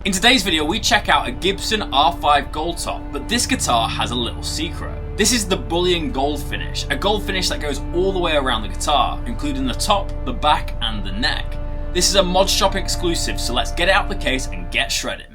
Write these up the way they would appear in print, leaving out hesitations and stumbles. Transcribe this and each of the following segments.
In today's video, we check out a Gibson R5 Gold Top, but this guitar has a little secret. This is the bullion gold finish, a gold finish that goes all the way around the guitar, including the top, the back, and the neck. This is a mod shop exclusive, so let's get it out the case and get shredding.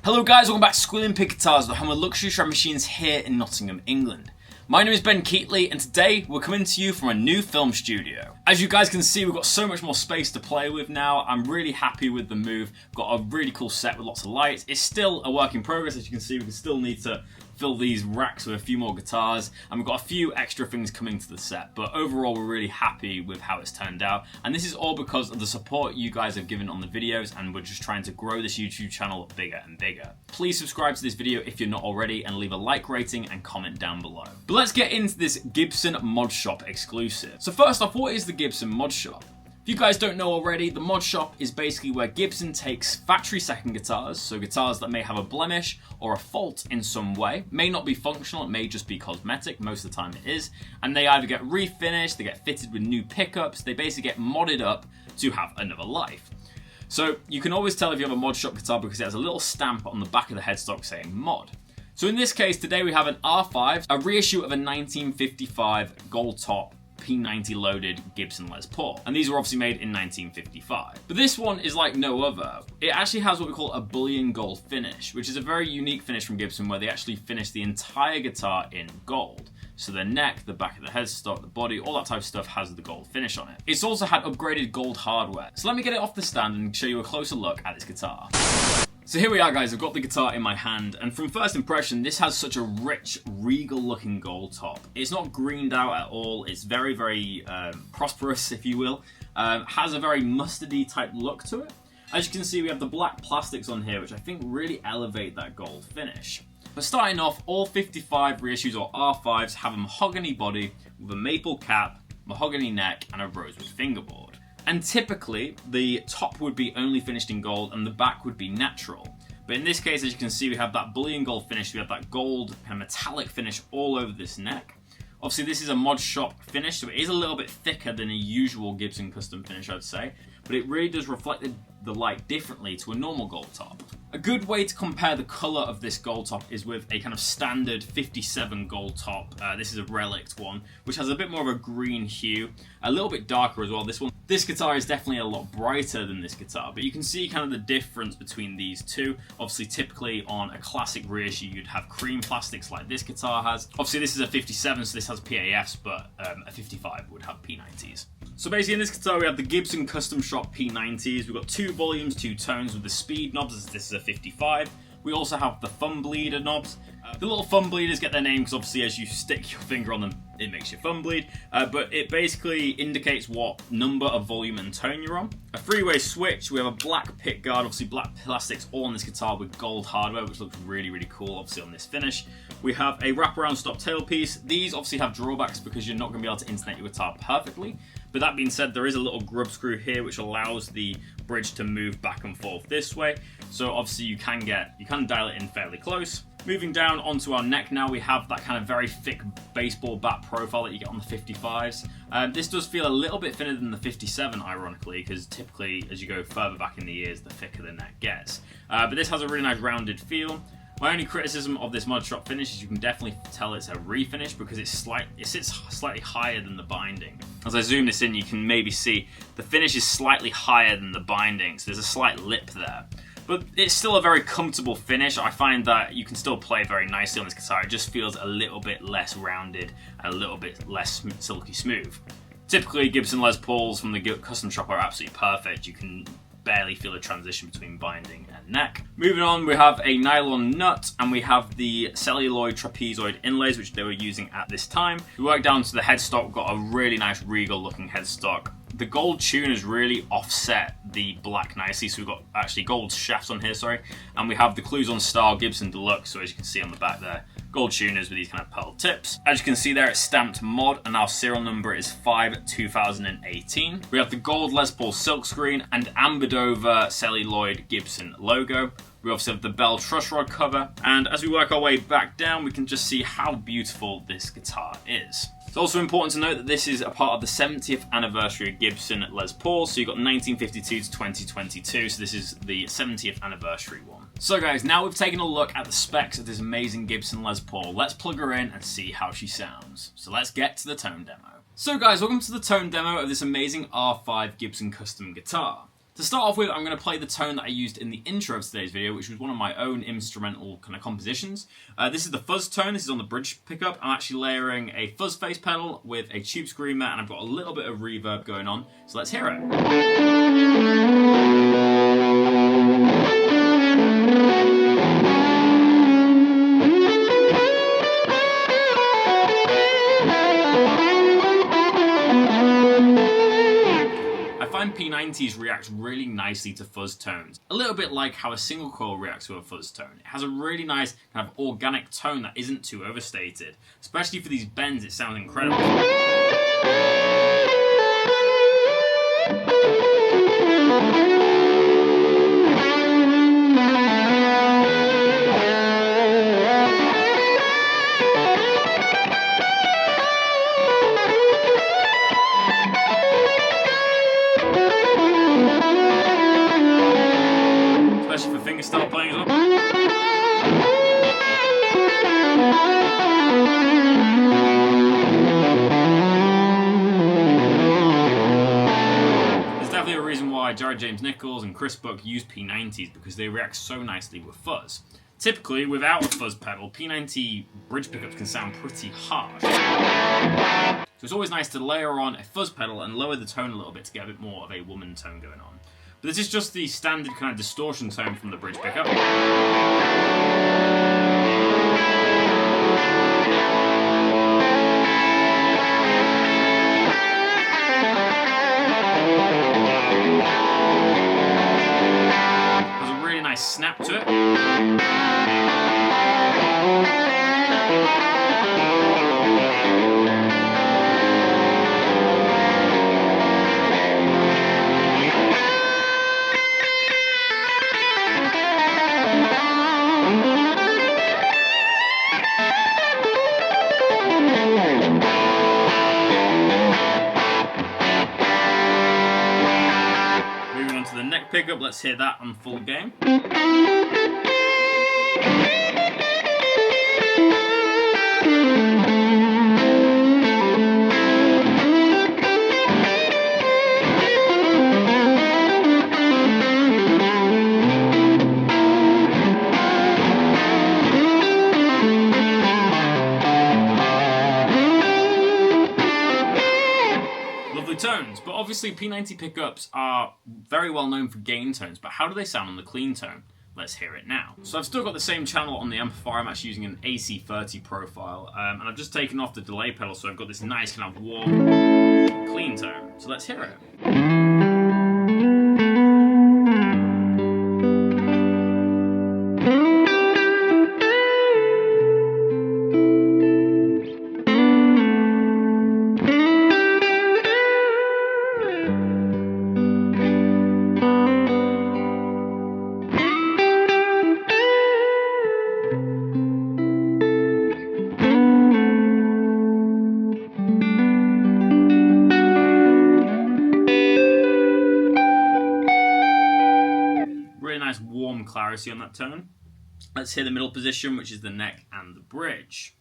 Hello guys, welcome back to Squealing Pig Guitars, the home of luxury shred machines here in Nottingham, England. My name is Keightley, and today we're coming to you from a new film studio. As you guys can see, we've got so much more space to play with now. I'm really happy with the move. Got a really cool set with lots of lights. It's still a work in progress, as you can see. We still need to fill these racks with a few more guitars, and we've got a few extra things coming to the set, but overall we're really happy with how it's turned out, and this is all because of the support you guys have given on the videos, and we're just trying to grow this YouTube channel bigger and bigger. Please subscribe to this video if you're not already, and leave a like rating and comment down below. But let's get into this Gibson Mod Shop exclusive. So first off, what is the Gibson Mod Shop? If you guys don't know already, the Mod Shop is basically where Gibson takes factory second guitars, so guitars that may have a blemish or a fault in some way, may not be functional, it may just be cosmetic, most of the time it is, and they either get refinished, they get fitted with new pickups, they basically get modded up to have another life. So you can always tell if you have a Mod Shop guitar because it has a little stamp on the back of the headstock saying mod. So in this case today we have an R5, a reissue of a 1955 gold top P90 loaded Gibson Les Paul, and these were obviously made in 1955. But this one is like no other. It actually has what we call a bullion gold finish, which is a very unique finish from Gibson where they actually finish the entire guitar in gold. So the neck, the back of the headstock, the body, all that type of stuff has the gold finish on it. It's also had upgraded gold hardware. So let me get it off the stand and show you a closer look at this guitar. So here we are guys, I've got the guitar in my hand, and from first impression this has such a rich, regal looking gold top. It's not greened out at all, it's very, very prosperous if you will. Has a very mustardy type look to it. As you can see we have the black plastics on here which I think really elevate that gold finish. But starting off, all 55 reissues or R5s have a mahogany body with a maple cap, mahogany neck and a rosewood fingerboard. And typically, the top would be only finished in gold and the back would be natural. But in this case, as you can see, we have that bullion gold finish, we have that gold kind of metallic finish all over this neck. Obviously, this is a Mod Shop finish, so it is a little bit thicker than a usual Gibson custom finish, I'd say. But it really does reflect the light differently to a normal gold top. A good way to compare the colour of this gold top is with a kind of standard 57 gold top. This is a relict one, which has a bit more of a green hue, a little bit darker as well. This guitar is definitely a lot brighter than this guitar, but you can see kind of the difference between these two. Obviously, typically on a classic reissue, you'd have cream plastics like this guitar has. Obviously, this is a 57, so this has PAFs, but a 55 would have P90s. So basically in this guitar we have the Gibson Custom Shop P90s. We've got 2 volumes, 2 tones with the speed knobs, as this is a 55. We also have the thumb bleeder knobs. The little thumb bleeders get their name because obviously as you stick your finger on them, it makes your thumb bleed. But it basically indicates what number of volume and tone you're on. A 3-way switch. We have a black pick guard, obviously black plastics all on this guitar with gold hardware, which looks really, really cool, obviously on this finish. We have a wraparound stop tailpiece. These obviously have drawbacks because you're not going to be able to internet your guitar perfectly. But that being said, there is a little grub screw here which allows the bridge to move back and forth this way. So obviously you can dial it in fairly close. Moving down onto our neck now, we have that kind of very thick baseball bat profile that you get on the 55s. This does feel a little bit thinner than the 57, ironically, because typically as you go further back in the years, the thicker the neck gets. But this has a really nice rounded feel. My only criticism of this mud shop finish is you can definitely tell it's a refinish because it sits slightly higher than the binding. As I zoom this in, you can maybe see the finish is slightly higher than the binding, so there's a slight lip there. But it's still a very comfortable finish. I find that you can still play very nicely on this guitar. It just feels a little bit less rounded and a little bit less silky smooth. Typically, Gibson Les Pauls from the custom shop are absolutely perfect. You can barely feel the transition between binding and neck. Moving on, we have a nylon nut and we have the celluloid trapezoid inlays, which they were using at this time. We work down to the headstock. We've got a really nice regal looking headstock. The gold tuners really offset the black nicely, so we've got actually gold shafts on here, and we have the Clues on Style Gibson Deluxe, so as you can see on the back there, gold tuners with these kind of pearl tips. As you can see there, it's stamped mod, and our serial number is 5/2018. We have the gold Les Paul silkscreen and ambered over celluloid Gibson logo. We obviously have the bell truss rod cover, and as we work our way back down, we can just see how beautiful this guitar is. It's also important to note that this is a part of the 70th anniversary of Gibson Les Paul, so you've got 1952 to 2022, so this is the 70th anniversary one. So guys, now we've taken a look at the specs of this amazing Gibson Les Paul, let's plug her in and see how she sounds. So let's get to the tone demo. So guys, welcome to the tone demo of this amazing R5 Gibson custom guitar. To start off with, I'm going to play the tone that I used in the intro of today's video, which was one of my own instrumental kind of compositions. This is the fuzz tone. This is on the bridge pickup. I'm actually layering a fuzz face pedal with a tube screamer, and I've got a little bit of reverb going on. So let's hear it. P90s react really nicely to fuzz tones, a little bit like how a single coil reacts to a fuzz tone. It has a really nice kind of organic tone that isn't too overstated. Especially for these bends, it sounds incredible. Start playing as well. There's definitely a reason why Jared James Nichols and Chris Buck use P90s, because they react so nicely with fuzz. Typically, without a fuzz pedal, P90 bridge pickups can sound pretty harsh. So it's always nice to layer on a fuzz pedal and lower the tone a little bit to get a bit more of a woman tone going on. But this is just the standard kind of distortion tone from the bridge pickup. There's a really nice snap to it. Pickup, let's hear that on full game. Tones, but obviously P90 pickups are very well known for gain tones, but how do they sound on the clean tone? Let's hear it now. So I've still got the same channel on the amplifier. I'm actually using an AC30 profile, and I've just taken off the delay pedal, so I've got this nice kind of warm, clean tone. So let's hear it. clarity on that tone. Let's hear the middle position, which is the neck and the bridge.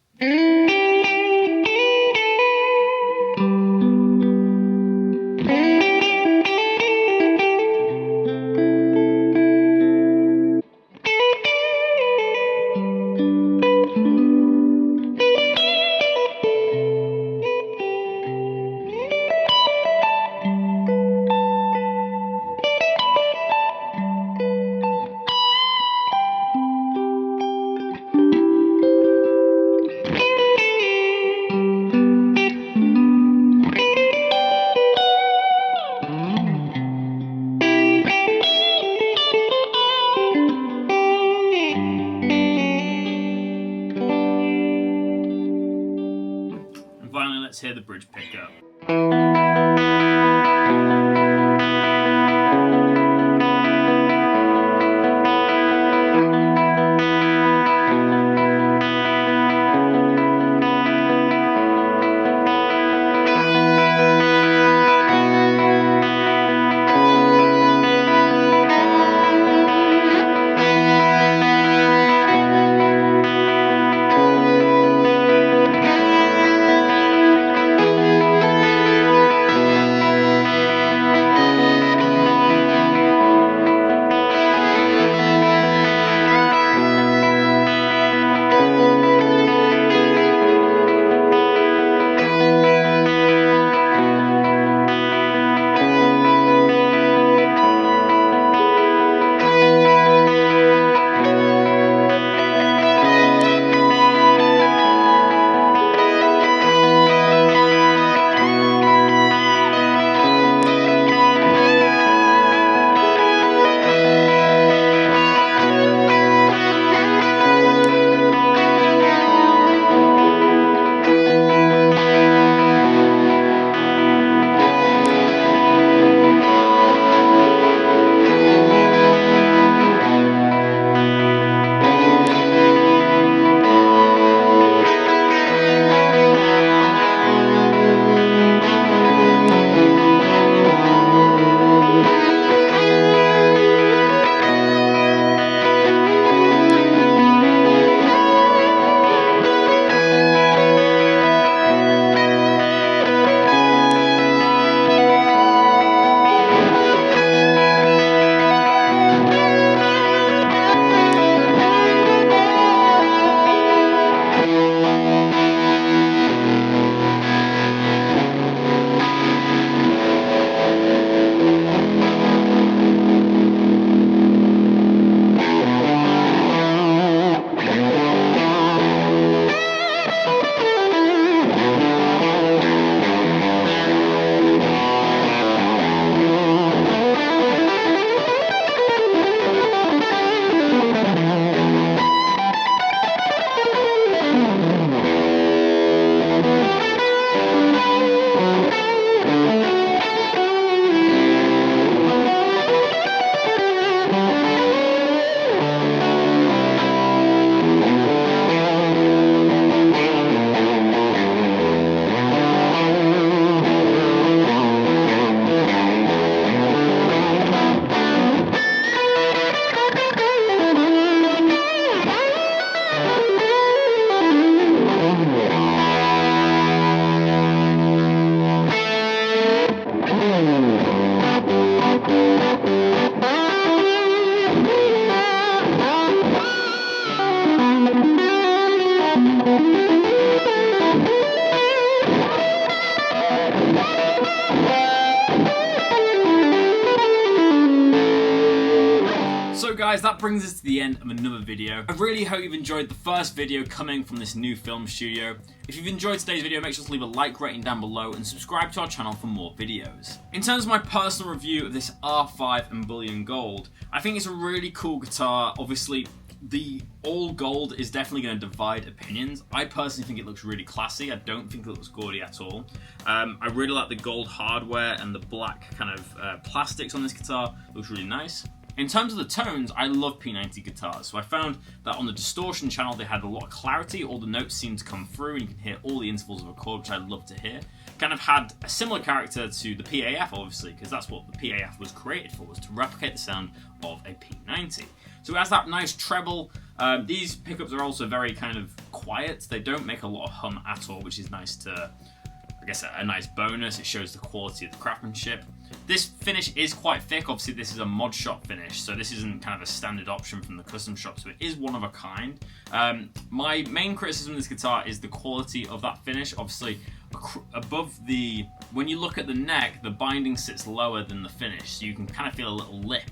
Finally, let's hear the bridge pick up. So guys, that brings us to the end of another video. I really hope you've enjoyed the first video coming from this new film studio. If you've enjoyed today's video, make sure to leave a like rating down below and subscribe to our channel for more videos. In terms of my personal review of this R5 and Bullion Gold, I think it's a really cool guitar. Obviously, the all gold is definitely going to divide opinions. I personally think it looks really classy. I don't think it looks gaudy at all. I really like the gold hardware and the black kind of plastics on this guitar. It looks really nice. In terms of the tones, I love P90 guitars, so I found that on the distortion channel they had a lot of clarity, all the notes seemed to come through and you can hear all the intervals of a chord, which I love to hear. Kind of had a similar character to the PAF, obviously, because that's what the PAF was created for, was to replicate the sound of a P90. So it has that nice treble. These pickups are also very kind of quiet. They don't make a lot of hum at all, which is nice to, I guess, a nice bonus. It shows the quality of the craftsmanship. This finish is quite thick. Obviously, this is a mod shop finish, so this isn't kind of a standard option from the custom shop, so it is one of a kind. My main criticism of this guitar is the quality of that finish. Obviously, when you look at the neck, the binding sits lower than the finish, so you can kind of feel a little lip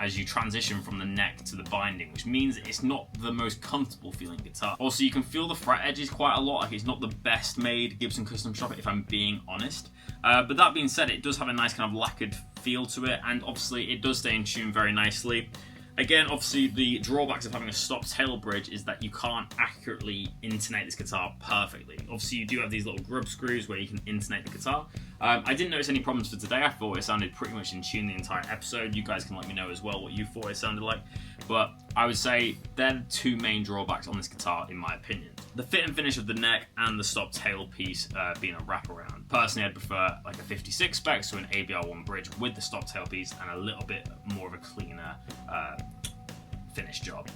as you transition from the neck to the binding, which means it's not the most comfortable feeling guitar. Also, you can feel the fret edges quite a lot. Like, it's not the best made Gibson custom shop, if I'm being honest. But that being said, it does have a nice kind of lacquered feel to it, and obviously it does stay in tune very nicely. Again, obviously the drawbacks of having a stop tail bridge is that you can't accurately intonate this guitar perfectly. Obviously you do have these little grub screws where you can intonate the guitar. I didn't notice any problems for today. I thought it sounded pretty much in tune the entire episode. You guys can let me know as well what you thought it sounded like. But I would say they're the two main drawbacks on this guitar in my opinion. The fit and finish of the neck and the stop tail piece being a wraparound. Personally, I'd prefer like a 56 spec, so an ABR1 bridge with the stop tail piece and a little bit more of a cleaner finish job.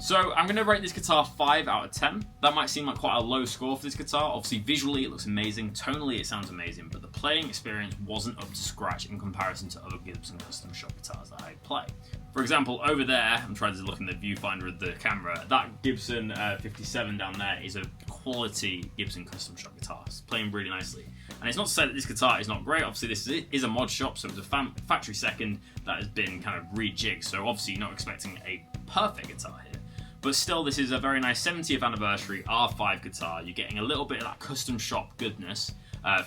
So I'm going to rate this guitar 5 out of 10. That might seem like quite a low score for this guitar. Obviously visually it looks amazing, tonally it sounds amazing, but the playing experience wasn't up to scratch in comparison to other Gibson custom shop guitars that I play. For example, over there, I'm trying to look in the viewfinder of the camera, that Gibson 57 down there is a quality Gibson custom shop guitar. It's playing really nicely. And it's not to say that this guitar is not great. Obviously this is a mod shop, so it's a factory second that has been kind of rejigged, so obviously you're not expecting a perfect guitar here. But still, this is a very nice 70th anniversary R5 guitar. You're getting a little bit of that custom shop goodness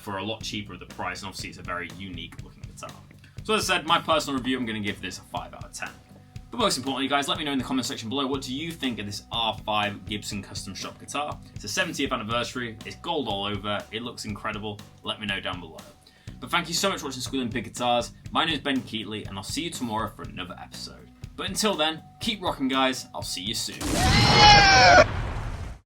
for a lot cheaper at the price, and obviously it's a very unique looking guitar. So as I said, my personal review, I'm going to give this a 5 out of 10. But most importantly, guys, let me know in the comment section below, what do you think of this R5 Gibson custom shop guitar? It's a 70th anniversary, it's gold all over, it looks incredible. Let me know down below. But thank you so much for watching Squealing Pig Guitars. My name is Ben Keightley, and I'll see you tomorrow for another episode. But until then, keep rocking, guys. I'll see you soon.